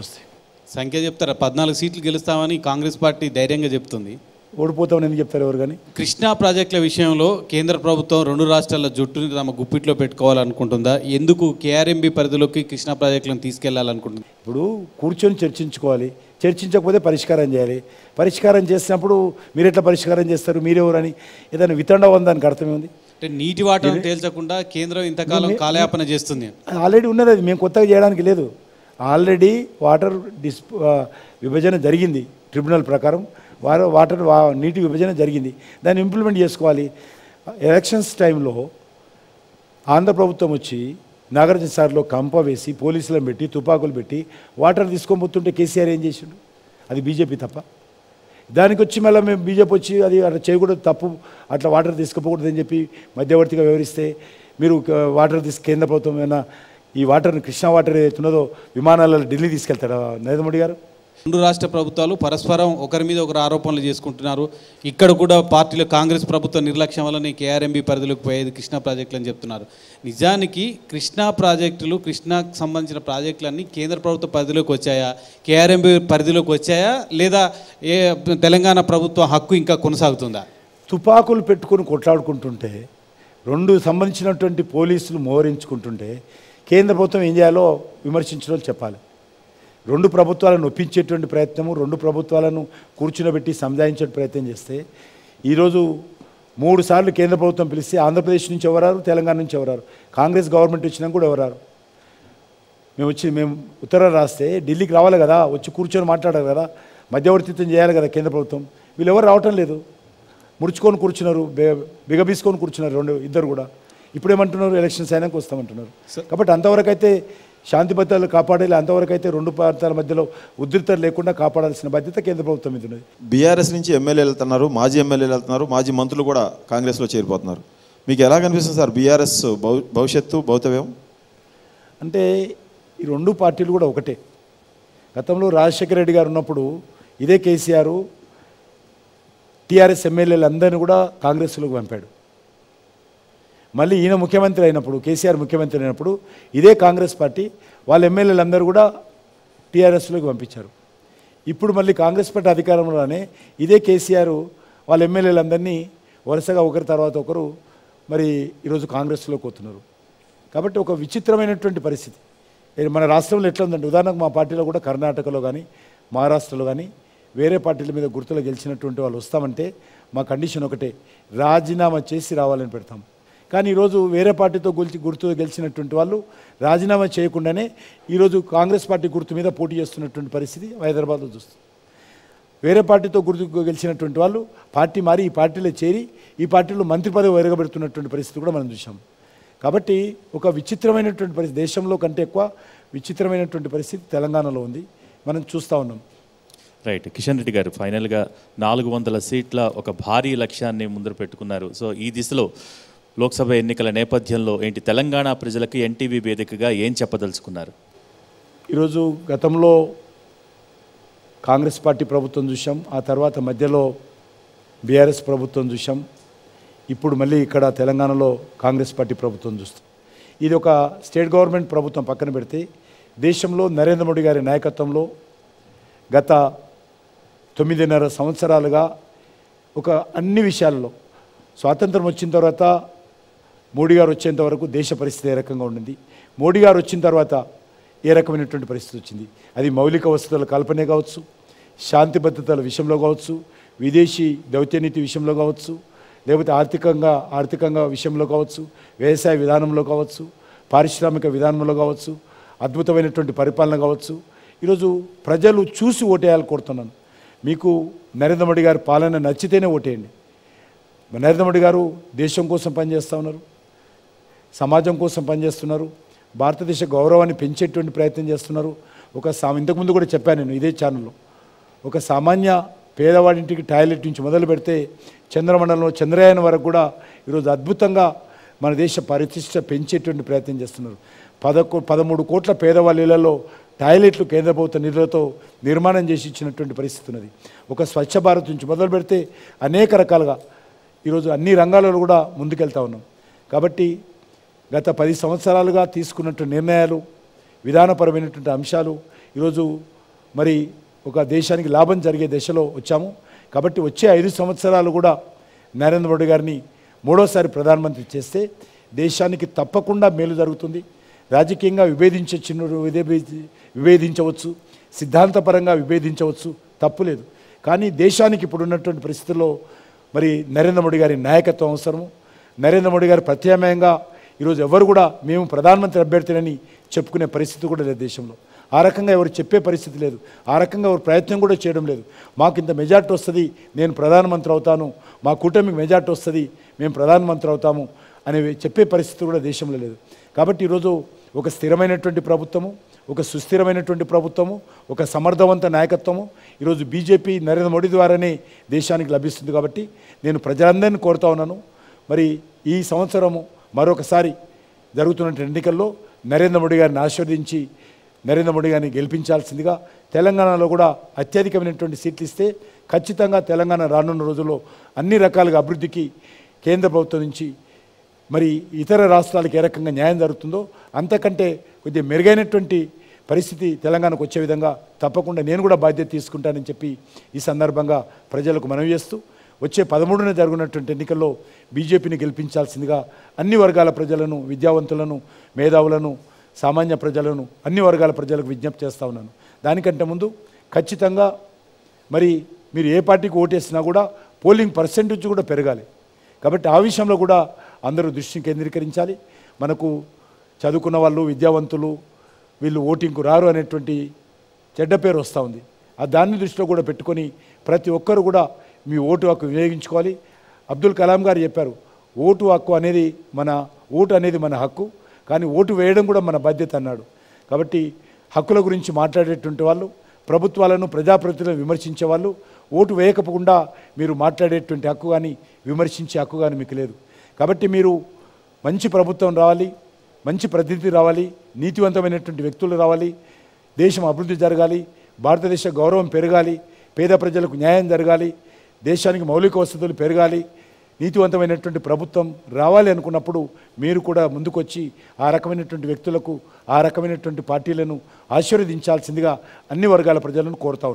వస్తాయి. సంఖ్య చెప్తారా? 14 సీట్లు గెలుస్తామని కాంగ్రెస్ పార్టీ ధైర్యంగా చెప్తుంది. ఓడిపోతామని ఎందుకు చెప్తారు ఎవరు? కానీ కృష్ణా ప్రాజెక్టుల విషయంలో కేంద్ర ప్రభుత్వం రెండు రాష్ట్రాల జుట్టుని తమ గుప్పిట్లో పెట్టుకోవాలనుకుంటుందా? ఎందుకు కేఆర్ఎంబీ పరిధిలోకి కృష్ణా ప్రాజెక్టులను తీసుకెళ్లాలనుకుంటుంది? ఇప్పుడు కూర్చొని చర్చించుకోవాలి. చర్చించకపోతే పరిష్కారం చేయాలి. పరిష్కారం చేసినప్పుడు మీరు ఎట్లా పరిష్కారం చేస్తారు? మీరెవరని ఏదైనా వితండ ఉందానికి అర్థమే ఉంది. అంటే నీటి వాటాను తేల్చకుండా కేంద్రం ఇంతకాలం కాలయాపన చేస్తుంది. ఆల్రెడీ ఉన్నది, అది మేము కొత్తగా చేయడానికి లేదు. ఆల్రెడీ వాటర్ విభజన జరిగింది. ట్రిబ్యునల్ ప్రకారం నీటి విభజన జరిగింది. దాన్ని ఇంప్లిమెంట్ చేసుకోవాలి. ఎలక్షన్స్ టైంలో ఆంధ్ర ప్రభుత్వం వచ్చి నాగార్జున సార్లో కంప వేసి పోలీసులను పెట్టి తుపాకులు పెట్టి వాటర్ తీసుకొని పోతుంటే కేసీఆర్ ఏం చేసిండు? అది బీజేపీ తప్ప. దానికి వచ్చి మళ్ళీ మేము బీజేపీ వచ్చి అది అట్లా చేయకూడదు, తప్పు, అట్లా వాటర్ తీసుకుపోకూడదని చెప్పి మధ్యవర్తిగా వివరిస్తే మీరు వాటర్ కేంద్ర ప్రభుత్వం ఏమైనా ఈ వాటర్ని కృష్ణా వాటర్ ఏదైతున్నదో విమానాలలో ఢిల్లీ తీసుకెళ్తారా నరేంద్ర మోడీ గారు? రెండు రాష్ట్ర ప్రభుత్వాలు పరస్పరం ఒకరి మీద ఒకరు ఆరోపణలు చేసుకుంటున్నారు. ఇక్కడ కూడా పార్టీలో కాంగ్రెస్ ప్రభుత్వ నిర్లక్ష్యం వల్లనే కేఆర్ఎంబీ పరిధిలోకి పోయేది కృష్ణా ప్రాజెక్టులు అని చెప్తున్నారు. నిజానికి కృష్ణా ప్రాజెక్టులు, కృష్ణాకు సంబంధించిన ప్రాజెక్టులన్నీ కేంద్ర ప్రభుత్వ పరిధిలోకి వచ్చాయా, కేఆర్ఎంబీ పరిధిలోకి వచ్చాయా, లేదా తెలంగాణ ప్రభుత్వ హక్కు ఇంకా కొనసాగుతుందా? తుపాకులు పెట్టుకొని కొట్లాడుకుంటుంటే, రెండు సంబంధించినటువంటి పోలీసులు మోహరించుకుంటుంటే కేంద్ర ప్రభుత్వం ఏం చేయాలో విమర్శించడం చెప్పాలి. రెండు ప్రభుత్వాలను ఒప్పించేటువంటి ప్రయత్నము, రెండు ప్రభుత్వాలను కూర్చునబెట్టి సంజాయించే ప్రయత్నం చేస్తే ఈరోజు 3 సార్లు కేంద్ర ప్రభుత్వం పిలిస్తే ఆంధ్రప్రదేశ్ నుంచి ఎవరారు, తెలంగాణ నుంచి ఎవరారు, కాంగ్రెస్ గవర్నమెంట్ వచ్చినా కూడా ఎవరారు. మేము ఉత్తరాలు రాస్తే ఢిల్లీకి రావాలి కదా, వచ్చి కూర్చొని మాట్లాడాలి కదా, మధ్యవర్తిత్వం చేయాలి కదా కేంద్ర ప్రభుత్వం. వీళ్ళు ఎవరు రావటం లేదు, ముడుచుకొని కూర్చున్నారు, బిగబీసుకొని కూర్చున్నారు ఇద్దరు కూడా. ఇప్పుడేమంటున్నారు? ఎలక్షన్స్ అయినాక వస్తామంటున్నారు. కాబట్టి అంతవరకు అయితే శాంతి భద్రతలు కాపాడాలి. అంతవరకు అయితే రెండు ప్రాంతాల మధ్యలో ఉద్రిక్తత లేకుండా కాపాడాల్సిన బాధ్యత కేంద్ర ప్రభుత్వం మీద ఉన్నది. బీఆర్ఎస్ నుంచి ఎమ్మెల్యేలు వెళ్తున్నారు, మాజీ ఎమ్మెల్యేలు వెళ్తున్నారు, మాజీ మంత్రులు కూడా కాంగ్రెస్లో చేరిపోతున్నారు. మీకు ఎలా కనిపిస్తుంది సార్ బీఆర్ఎస్ భవిష్యత్తు, భవితవ్యం? అంటే ఈ రెండు పార్టీలు కూడా ఒకటే. గతంలో రాజశేఖర రెడ్డి గారు ఉన్నప్పుడు ఇదే కేసీఆర్ టీఆర్ఎస్ ఎమ్మెల్యేలు అందరినీ కూడా కాంగ్రెస్లోకి పంపాడు. మళ్ళీ ఈయన ముఖ్యమంత్రి అయినప్పుడు, కేసీఆర్ ముఖ్యమంత్రి అయినప్పుడు ఇదే కాంగ్రెస్ పార్టీ వాళ్ళ ఎమ్మెల్యేలందరూ కూడా టీఆర్ఎస్లోకి పంపించారు. ఇప్పుడు మళ్ళీ కాంగ్రెస్ పార్టీ అధికారంలోనే ఇదే కేసీఆర్ వాళ్ళ ఎమ్మెల్యేలందరినీ వరుసగా ఒకరి తర్వాత ఒకరు మరి ఈరోజు కాంగ్రెస్లోకి పోతున్నారు. కాబట్టి ఒక విచిత్రమైనటువంటి పరిస్థితి మన రాష్ట్రంలో ఎట్లా ఉందంటే, ఉదాహరణకు మా పార్టీలో కూడా కర్ణాటకలో కానీ మహారాష్ట్రలో కానీ వేరే పార్టీల మీద గుర్తులు గెలిచినటువంటి వాళ్ళు వస్తామంటే మా కండిషన్ ఒకటే, రాజీనామా చేసి రావాలని పెడతాం. కానీ ఈరోజు వేరే పార్టీతో గుర్తు గెలిచినటువంటి వాళ్ళు రాజీనామా చేయకుండానే ఈరోజు కాంగ్రెస్ పార్టీ గుర్తు మీద పోటీ చేస్తున్నటువంటి పరిస్థితి హైదరాబాద్లో చూస్తుంది. వేరే పార్టీతో గుర్తు గెలిచినటువంటి వాళ్ళు పార్టీ మారి ఈ పార్టీలో చేరి ఈ పార్టీలో మంత్రి పదవి ఎరగబెడుతున్నటువంటి పరిస్థితి కూడా మనం చూసాం. కాబట్టి ఒక విచిత్రమైనటువంటి పరిస్థితి, దేశంలో కంటే ఎక్కువ విచిత్రమైనటువంటి పరిస్థితి తెలంగాణలో ఉంది, మనం చూస్తూ ఉన్నాం. రైట్. కిషన్ రెడ్డి గారు, ఫైనల్గా 400 సీట్ల ఒక భారీ లక్ష్యాన్ని ముందర పెట్టుకున్నారు. సో ఈ దిశలో లోక్సభ ఎన్నికల నేపథ్యంలో ఏంటి తెలంగాణ ప్రజలకు ఎన్టీవీ వేదికగా ఏం చెప్పదలుచుకున్నారు? ఈరోజు గతంలో కాంగ్రెస్ పార్టీ ప్రభుత్వం చూసాం, ఆ తర్వాత మధ్యలో బీఆర్ఎస్ ప్రభుత్వం చూసాం, ఇప్పుడు మళ్ళీ ఇక్కడ తెలంగాణలో కాంగ్రెస్ పార్టీ ప్రభుత్వం చూస్తాం. ఇది ఒక స్టేట్ గవర్నమెంట్ ప్రభుత్వం పక్కన పెడితే దేశంలో నరేంద్ర మోడీ గారి నాయకత్వంలో గత 9.5 సంవత్సరాలుగా ఒక అన్ని విషయాల్లో స్వాతంత్రం వచ్చిన తర్వాత మోడీ గారు వచ్చేంత వరకు దేశ పరిస్థితి ఏ రకంగా ఉండింది, మోడీ గారు వచ్చిన తర్వాత ఏ రకమైనటువంటి పరిస్థితి వచ్చింది, అది మౌలిక వసతుల కల్పనే కావచ్చు, శాంతి భద్రతల విషయంలో కావచ్చు, విదేశీ దౌత్యనీతి విషయంలో కావచ్చు, లేకపోతే ఆర్థికంగా విషయంలో కావచ్చు, వ్యవసాయ విధానంలో కావచ్చు, పారిశ్రామిక విధానంలో కావచ్చు, అద్భుతమైనటువంటి పరిపాలన కావచ్చు. ఈరోజు ప్రజలు చూసి ఓటేయాలని కోరుతున్నాను. మీకు నరేంద్ర మోడీ గారి పాలన నచ్చితేనే ఓటేయండి. నరేంద్ర మోడీ గారు దేశం కోసం పనిచేస్తూ ఉన్నారు, సమాజం కోసం పనిచేస్తున్నారు, భారతదేశ గౌరవాన్ని పెంచేటువంటి ప్రయత్నం చేస్తున్నారు. ఇంతకుముందు కూడా చెప్పాను నేను ఇదే ఛానల్లో, ఒక సామాన్య పేదవాడింటికి టాయిలెట్ నుంచి మొదలు పెడితే చంద్రమండలంలో చంద్రయాన్ వరకు కూడా ఈరోజు అద్భుతంగా మన దేశ పరిశిష్ట పెంచేటువంటి ప్రయత్నం చేస్తున్నారు. 13 కోట్ల పేదవాళ్ళ ఇళ్లలో టాయిలెట్లు కేంద్ర ప్రభుత్వ నిధులతో నిర్మాణం చేసి ఇచ్చినటువంటి పరిస్థితి ఉన్నది. ఒక స్వచ్ఛ భారత్ నుంచి మొదలు పెడితే అనేక రకాలుగా ఈరోజు అన్ని రంగాలలో కూడా ముందుకెళ్తా ఉన్నాం. కాబట్టి గత 10 సంవత్సరాలుగా తీసుకున్నటువంటి నిర్ణయాలు, విధానపరమైనటువంటి అంశాలు ఈరోజు మరి ఒక దేశానికి లాభం జరిగే దశలో వచ్చాము. కాబట్టి వచ్చే 5 సంవత్సరాలు కూడా నరేంద్ర మోడీ గారిని మూడోసారి ప్రధానమంత్రి చేస్తే దేశానికి తప్పకుండా మేలు జరుగుతుంది. రాజకీయంగా విభేదించవచ్చు, సిద్ధాంతపరంగా విభేదించవచ్చు, తప్పులేదు. కానీ దేశానికి ఇప్పుడు ఉన్నటువంటి పరిస్థితుల్లో మరి నరేంద్ర మోడీ గారి నాయకత్వం అవసరము. నరేంద్ర మోడీ గారి ప్రత్యామ్నాయంగా ఈరోజు ఎవరు కూడా మేము ప్రధానమంత్రి అభ్యర్థినని చెప్పుకునే పరిస్థితి కూడా లేదు దేశంలో. ఆ రకంగా ఎవరు చెప్పే పరిస్థితి లేదు, ఆ రకంగా ఎవరు ప్రయత్నం కూడా చేయడం లేదు. మాకు ఇంత మెజార్టీ వస్తుంది, నేను ప్రధానమంత్రి అవుతాను, మా కూటమికి మెజార్టీ వస్తుంది, మేము ప్రధానమంత్రి అవుతాము అనేవి చెప్పే పరిస్థితి కూడా దేశంలో లేదు. కాబట్టి ఈరోజు ఒక స్థిరమైనటువంటి ప్రభుత్వము, ఒక సుస్థిరమైనటువంటి ప్రభుత్వము, ఒక సమర్థవంత నాయకత్వము ఈరోజు బీజేపీ నరేంద్ర మోడీ ద్వారానే దేశానికి లభిస్తుంది. కాబట్టి నేను ప్రజలందరినీ కోరుతా ఉన్నాను, మరి ఈ సంవత్సరము మరొకసారి జరుగుతున్న ఎన్నికల్లో నరేంద్ర మోడీ గారిని ఆశీర్వదించి నరేంద్ర మోడీ గారిని గెలిపించాల్సిందిగా, తెలంగాణలో కూడా అత్యధికమైనటువంటి సీట్లు ఇస్తే ఖచ్చితంగా తెలంగాణ రానున్న రోజుల్లో అన్ని రకాలుగా అభివృద్ధికి కేంద్ర ప్రభుత్వం నుంచి మరి ఇతర రాష్ట్రాలకు ఏ రకంగా న్యాయం జరుగుతుందో అంతకంటే కొద్దిగా మెరుగైనటువంటి పరిస్థితి తెలంగాణకు వచ్చే విధంగా తప్పకుండా నేను కూడా బాధ్యత తీసుకుంటానని చెప్పి ఈ సందర్భంగా ప్రజలకు మనవి చేస్తూ, వచ్చే 13న జరుగుతున్నటువంటి ఎన్నికల్లో బీజేపీని గెలిపించాల్సిందిగా అన్ని వర్గాల ప్రజలను, విద్యావంతులను, మేధావులను, సామాన్య ప్రజలను, అన్ని వర్గాల ప్రజలకు విజ్ఞప్తి చేస్తూ ఉన్నాను. దానికంటే ముందు ఖచ్చితంగా మరి మీరు ఏ పార్టీకి ఓటేసినా కూడా పోలింగ్ పర్సెంటేజ్ కూడా పెరగాలి. కాబట్టి ఆ విషయంలో కూడా అందరూ దృష్టిని కేంద్రీకరించాలి. మనకు చదువుకున్న వాళ్ళు, విద్యావంతులు వీళ్ళు ఓటింగ్కు రారు అనేటువంటి చెడ్డ పేరు వస్తూ ఉంది. దాన్ని దృష్టిలో కూడా పెట్టుకొని ప్రతి ఒక్కరు కూడా మీ ఓటు హక్కు వినియోగించుకోవాలి. అబ్దుల్ కలాం గారు చెప్పారు, ఓటు అనేది మన హక్కు, కానీ ఓటు వేయడం కూడా మన బాధ్యత అన్నాడు. కాబట్టి హక్కుల గురించి మాట్లాడేటువంటి వాళ్ళు, ప్రభుత్వాలను, ప్రజాప్రతినిధులను విమర్శించే వాళ్ళు ఓటు వేయకపోకుండా మీరు మాట్లాడేటువంటి హక్కు కానీ విమర్శించే హక్కు కానీ మీకు లేదు. కాబట్టి మీరు మంచి ప్రభుత్వం రావాలి, మంచి ప్రతినిధి రావాలి, నీతివంతమైనటువంటి వ్యక్తులు రావాలి, దేశం అభివృద్ధి జరగాలి, భారతదేశ గౌరవం పెరగాలి, పేద ప్రజలకు న్యాయం జరగాలి, దేశానికి మౌలిక వసతులు పెరగాలి, నీతివంతమైనటువంటి ప్రభుత్వం రావాలి అనుకున్నప్పుడు మీరు కూడా ముందుకొచ్చి ఆ రకమైనటువంటి వ్యక్తులకు, ఆ రకమైనటువంటి పార్టీలను ఆశీర్వదించాల్సిందిగా అన్ని వర్గాల ప్రజలను కోరుతా ఉన్నాను.